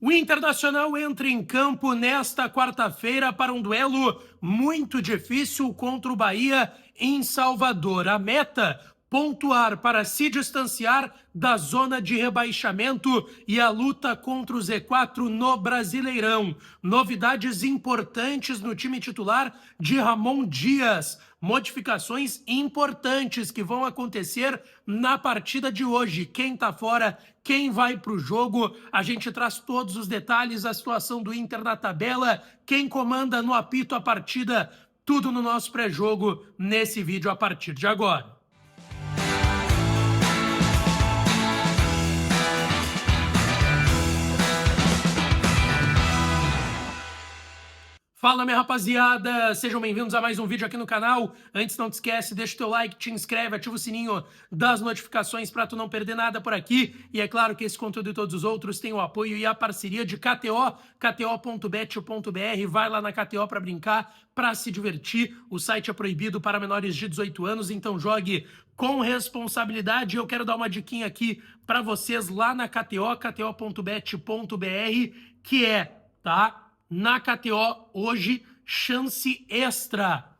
O Internacional entra em campo nesta quarta-feira para um duelo muito difícil contra o Bahia em Salvador. A meta, pontuar para se distanciar da zona de rebaixamento e a luta contra o Z4 no Brasileirão. Novidades importantes no time titular de Ramon Dias. Modificações importantes que vão acontecer na partida de hoje. Quem tá fora, quem vai para o jogo, a gente traz todos os detalhes, a situação do Inter na tabela, quem comanda no apito a partida, tudo no nosso pré-jogo nesse vídeo a partir de agora. Fala, minha rapaziada, sejam bem-vindos a mais um vídeo aqui no canal. Antes, não te esquece, deixa o teu like, te inscreve, ativa o sininho das notificações para tu não perder nada por aqui. E é claro que esse conteúdo e todos os outros têm o apoio e a parceria de KTO, kto.bet.br. Vai lá na KTO para brincar, para se divertir. O site é proibido para menores de 18 anos, então jogue com responsabilidade. Eu quero dar uma diquinha aqui para vocês lá na KTO, kto.bet.br, que é, tá? Na KTO, hoje, chance extra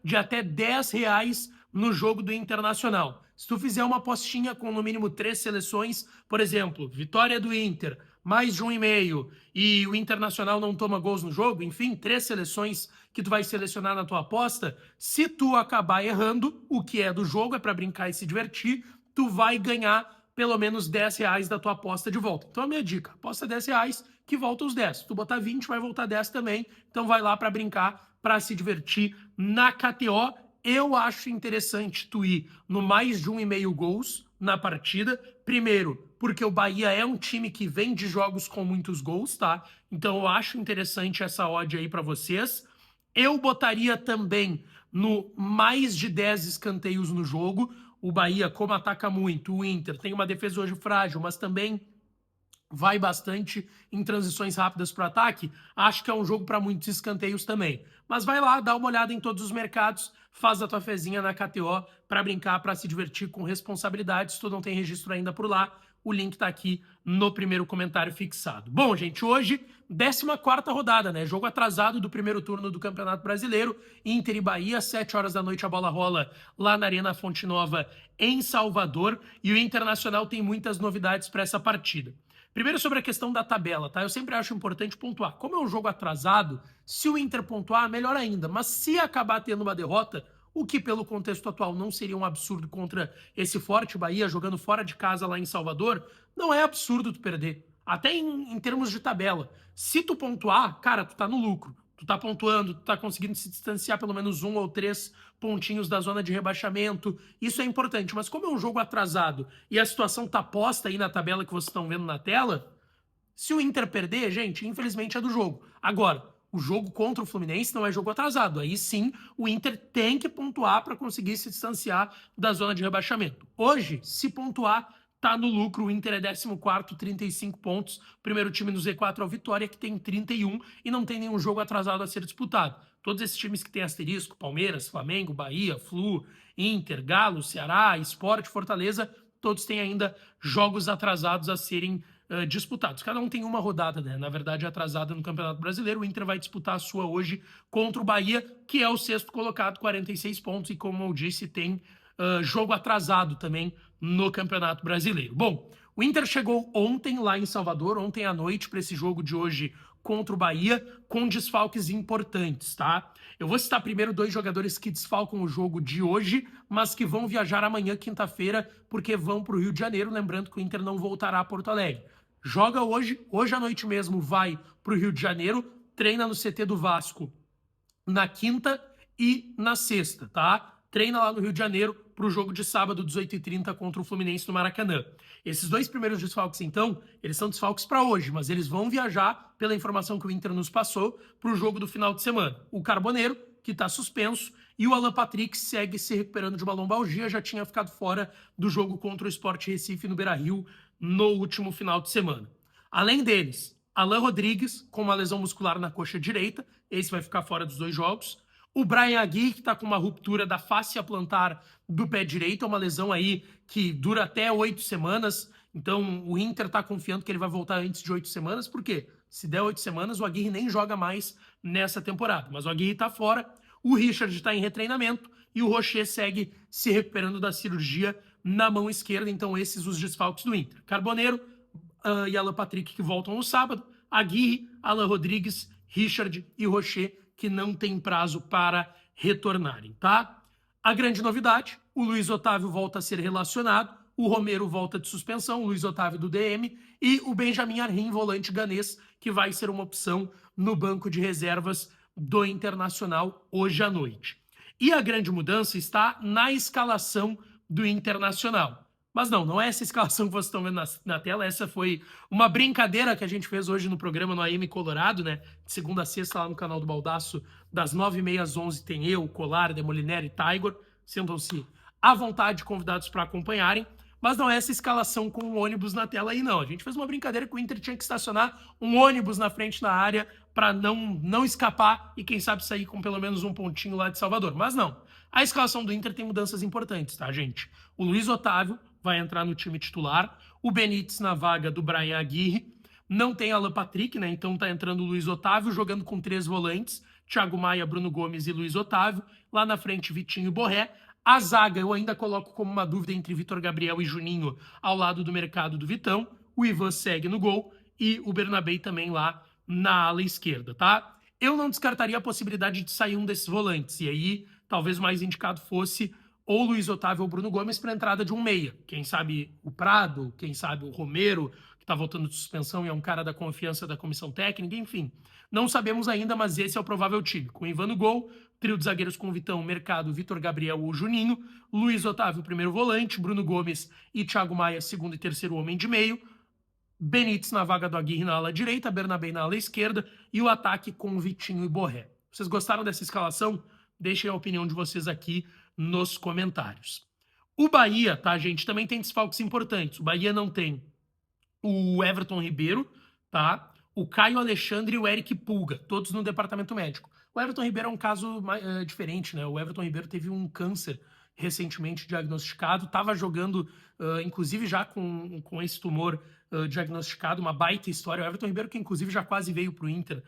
de até R$10 no jogo do Internacional. Se tu fizer uma apostinha com no mínimo 3 seleções, por exemplo, vitória do Inter, mais de 1,5 e o Internacional não toma gols no jogo, enfim, 3 seleções que tu vai selecionar na tua aposta, se tu acabar errando, o que é do jogo, é para brincar e se divertir, tu vai ganhar pelo menos R$10 da tua aposta de volta. Então a minha dica, aposta R$10 que volta os 10. Se tu botar 20, vai voltar 10 também. Então vai lá para brincar, para se divertir na KTO. Eu acho interessante tu ir no mais de 1,5 gols na partida. Primeiro, porque o Bahia é um time que vem de jogos com muitos gols, tá? Então eu acho interessante essa odd aí para vocês. Eu botaria também no mais de 10 escanteios no jogo. O Bahia, como ataca muito, o Inter tem uma defesa hoje frágil, mas também vai bastante em transições rápidas para o ataque. Acho que é um jogo para muitos escanteios também. Mas vai lá, dá uma olhada em todos os mercados, faz a tua fezinha na KTO para brincar, para se divertir com responsabilidade. Se tu não tem registro ainda por lá, o link está aqui no primeiro comentário fixado. Bom, gente, hoje, 14ª rodada, né? Jogo atrasado do primeiro turno do Campeonato Brasileiro. Inter e Bahia, 7 horas da noite a bola rola lá na Arena Fonte Nova, em Salvador. E o Internacional tem muitas novidades para essa partida. Primeiro sobre a questão da tabela, tá? Eu sempre acho importante pontuar. Como é um jogo atrasado, se o Inter pontuar, melhor ainda. Mas se acabar tendo uma derrota, o que pelo contexto atual não seria um absurdo contra esse forte Bahia, jogando fora de casa lá em Salvador, não é absurdo tu perder. Até em termos de tabela. Se tu pontuar, cara, tu tá no lucro. Tu tá pontuando, tu tá conseguindo se distanciar pelo menos 1 ou 3 pontinhos da zona de rebaixamento. Isso é importante, mas como é um jogo atrasado e a situação tá posta aí na tabela que vocês estão vendo na tela, se o Inter perder, gente, infelizmente é do jogo. Agora, o jogo contra o Fluminense não é jogo atrasado. Aí sim, o Inter tem que pontuar para conseguir se distanciar da zona de rebaixamento. Hoje, se pontuar, tá no lucro. O Inter é 14º, 35 pontos. Primeiro time no Z4 é o Vitória, que tem 31 e não tem nenhum jogo atrasado a ser disputado. Todos esses times que têm asterisco, Palmeiras, Flamengo, Bahia, Flu, Inter, Galo, Ceará, Sport, Fortaleza, todos têm ainda jogos atrasados a serem disputados. Cada um tem uma rodada, né? Na verdade, atrasada no Campeonato Brasileiro. O Inter vai disputar a sua hoje contra o Bahia, que é o 6º colocado, 46 pontos. E como eu disse, tem jogo atrasado também no Campeonato Brasileiro. Bom, o Inter chegou ontem lá em Salvador, ontem à noite, para esse jogo de hoje contra o Bahia, com desfalques importantes, tá? Eu vou citar primeiro 2 jogadores que desfalcam o jogo de hoje, mas que vão viajar amanhã, quinta-feira, porque vão para o Rio de Janeiro, lembrando que o Inter não voltará a Porto Alegre. Joga hoje à noite mesmo, vai para o Rio de Janeiro, treina no CT do Vasco na quinta e na sexta, tá? Treina lá no Rio de Janeiro para o jogo de sábado, 18h30, contra o Fluminense no Maracanã. Esses 2 primeiros desfalques, então, eles são desfalques para hoje, mas eles vão viajar, pela informação que o Inter nos passou, para o jogo do final de semana. O Carboneiro, que está suspenso, e o Alan Patrick segue se recuperando de uma lombalgia, já tinha ficado fora do jogo contra o Sport Recife no Beira-Rio no último final de semana. Além deles, Alan Rodrigues, com uma lesão muscular na coxa direita, esse vai ficar fora dos 2 jogos. O Bryan Aguirre, que está com uma ruptura da fáscia plantar do pé direito, é uma lesão aí que dura até 8 semanas, Então, o Inter tá confiando que ele vai voltar antes de 8 semanas, por quê? Se der 8 semanas, o Aguirre nem joga mais nessa temporada. Mas o Aguirre tá fora, o Richard tá em retreinamento e o Rocher segue se recuperando da cirurgia na mão esquerda. Então, esses os desfalques do Inter. Carboneiro e Alan Patrick, que voltam no sábado. Aguirre, Alan Rodrigues, Richard e Rocher, que não tem prazo para retornarem, tá? A grande novidade, o Luiz Otávio volta a ser relacionado, o Romero volta de suspensão, o Luiz Otávio do DM, e o Benjamin Arrim, volante ganês, que vai ser uma opção no banco de reservas do Internacional hoje à noite. E a grande mudança está na escalação do Internacional. Mas não é essa escalação que vocês estão vendo na tela, essa foi uma brincadeira que a gente fez hoje no programa no AM Colorado, né? De segunda a sexta lá no canal do Baldaço, das 9h30 às 11 tem eu, Colar, Demoliner e Tiger. Sentam-se à vontade, convidados para acompanharem. Mas não é essa escalação com um ônibus na tela aí, não. A gente fez uma brincadeira que o Inter tinha que estacionar um ônibus na frente da área para não escapar e, quem sabe, sair com pelo menos um pontinho lá de Salvador. Mas não. A escalação do Inter tem mudanças importantes, tá, gente? O Luiz Otávio vai entrar no time titular, o Benítez na vaga do Brian Aguirre, não tem Alan Patrick, né? Então tá entrando o Luiz Otávio, jogando com 3 volantes, Thiago Maia, Bruno Gomes e Luiz Otávio, lá na frente Vitinho e Borré. A zaga eu ainda coloco como uma dúvida entre Vitor Gabriel e Juninho ao lado do mercado do Vitão, o Ivan segue no gol e o Bernabei também lá na ala esquerda, tá? Eu não descartaria a possibilidade de sair um desses volantes, e aí talvez mais indicado fosse ou Luiz Otávio ou Bruno Gomes para a entrada de um meia. Quem sabe o Prado, quem sabe o Romero, que está voltando de suspensão e é um cara da confiança da comissão técnica, enfim. Não sabemos ainda, mas esse é o provável time. Com o Ivan no gol, trio de zagueiros com Vitão, Mercado, Vitor Gabriel ou Juninho, Luiz Otávio, primeiro volante, Bruno Gomes e Thiago Maia, segundo e terceiro homem de meio, Benítez na vaga do Aguirre na ala direita, Bernabei na ala esquerda e o ataque com Vitinho e Borré. Vocês gostaram dessa escalação? Deixem a opinião de vocês aqui nos comentários. O Bahia, tá, gente, também tem desfalques importantes. O Bahia não tem o Everton Ribeiro, tá? O Caio Alexandre e o Eric Pulga, todos no departamento médico. O Everton Ribeiro é um caso diferente, né? O Everton Ribeiro teve um câncer recentemente diagnosticado, estava jogando, inclusive já com esse tumor diagnosticado, uma baita história. O Everton Ribeiro, que inclusive já quase veio para o Inter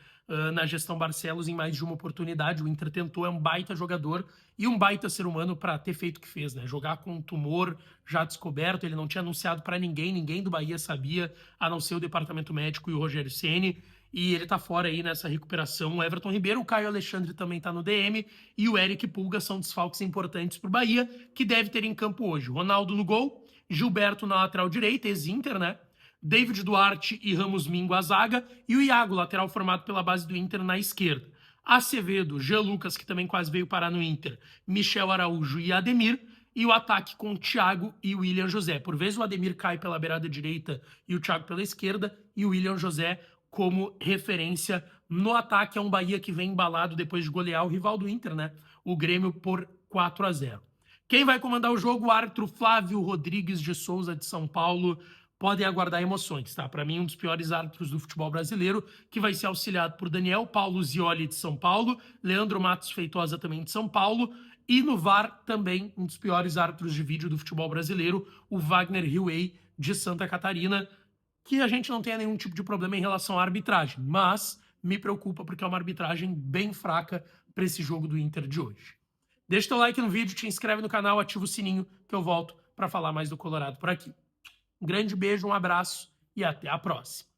na gestão Barcelos em mais de uma oportunidade. O Inter tentou, é um baita jogador e um baita ser humano para ter feito o que fez, né? Jogar com um tumor já descoberto, ele não tinha anunciado para ninguém, ninguém do Bahia sabia, a não ser o departamento médico e o Rogério Ceni. E ele tá fora aí nessa recuperação. O Everton Ribeiro, o Caio Alexandre também tá no DM e o Eric Pulga são desfalques importantes pro Bahia, que deve ter em campo hoje. Ronaldo no gol, Gilberto na lateral direita, ex-Inter, né? David Duarte e Ramos Mingo a zaga e o Iago, lateral formado pela base do Inter, na esquerda. Acevedo, Jean Lucas, que também quase veio parar no Inter, Michel Araújo e Ademir, e o ataque com o Thiago e o William José. Por vezes o Ademir cai pela beirada direita e o Thiago pela esquerda, e o William José como referência no ataque. É um Bahia que vem embalado depois de golear o rival do Inter, né? O Grêmio por 4-0. Quem vai comandar o jogo? O árbitro Flávio Rodrigues de Souza, de São Paulo. Podem aguardar emoções, tá? Para mim, um dos piores árbitros do futebol brasileiro, que vai ser auxiliado por Daniel Paulo Zioli, de São Paulo, Leandro Matos Feitosa, também de São Paulo, e no VAR também um dos piores árbitros de vídeo do futebol brasileiro, o Wagner Huey, de Santa Catarina, que a gente não tenha nenhum tipo de problema em relação à arbitragem, mas me preocupa porque é uma arbitragem bem fraca para esse jogo do Inter de hoje. Deixa teu like no vídeo, te inscreve no canal, ativa o sininho que eu volto para falar mais do Colorado por aqui. Um grande beijo, um abraço e até a próxima.